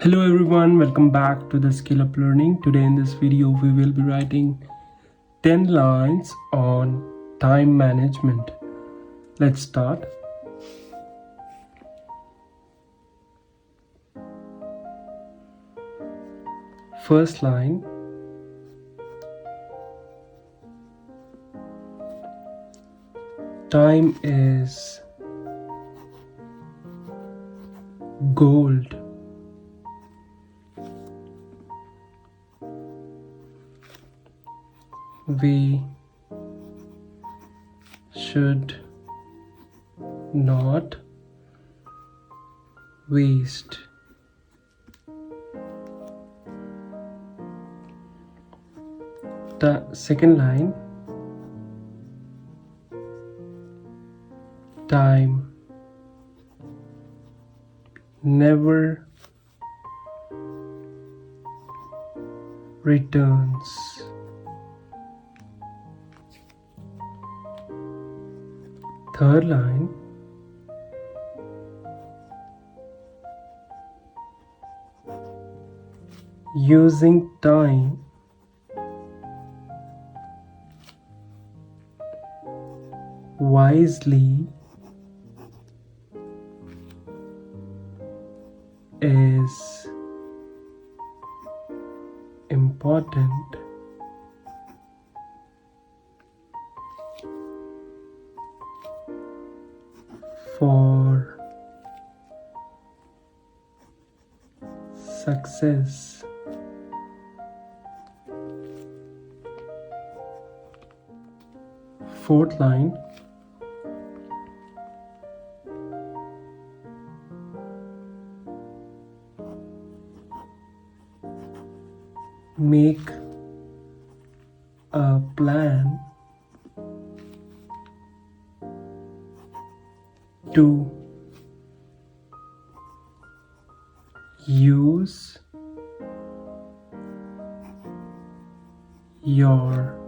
Hello everyone, welcome back to the Skill Up Learning. Today in this video we will be writing 10 lines on time management. Let's start. First line. Time is gold. We should not waste the second line. Time never returns. Third line. Using time wisely is important for success. Fourth line. Make a plan to use your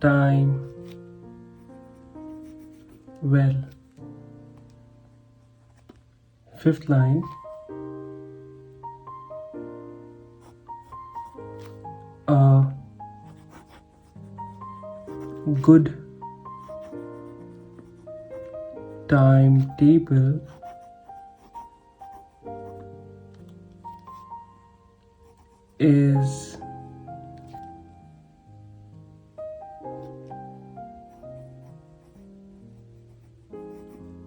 time well. Fifth line. A good timetable is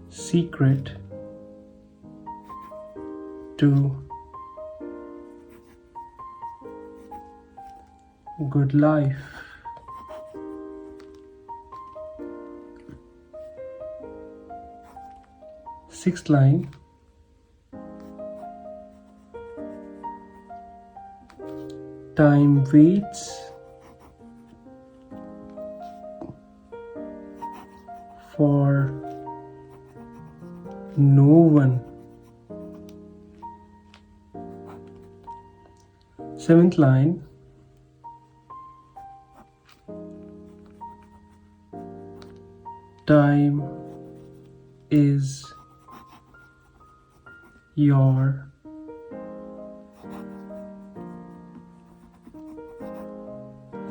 secret to good life. Sixth line. Time waits for no one. Seventh line. Time is your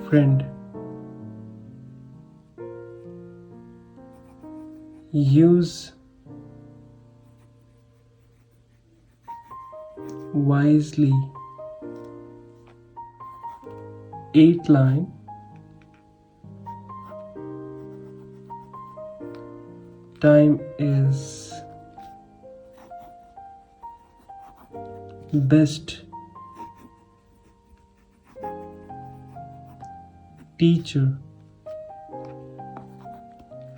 friend. Use wisely. Eighth line. Time is best teacher.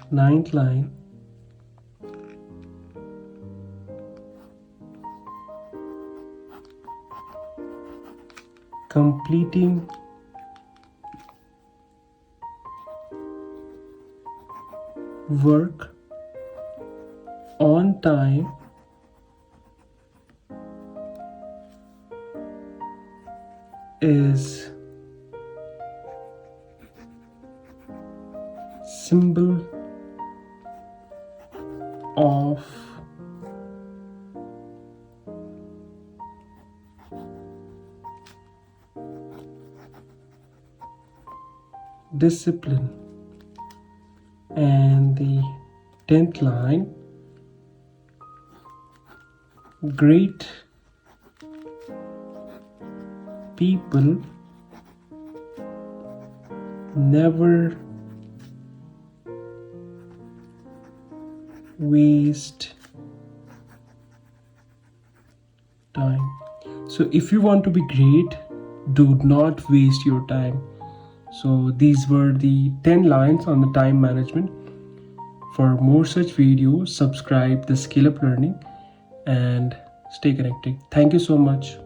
Ninth line. Completing work on time is symbol of discipline. And the 10th line, great people never waste time. So if you want to be great, do not waste your time. So these were the 10 lines on the time management. For more such videos, subscribe the Skill Up Learning and stay connected. Thank you so much.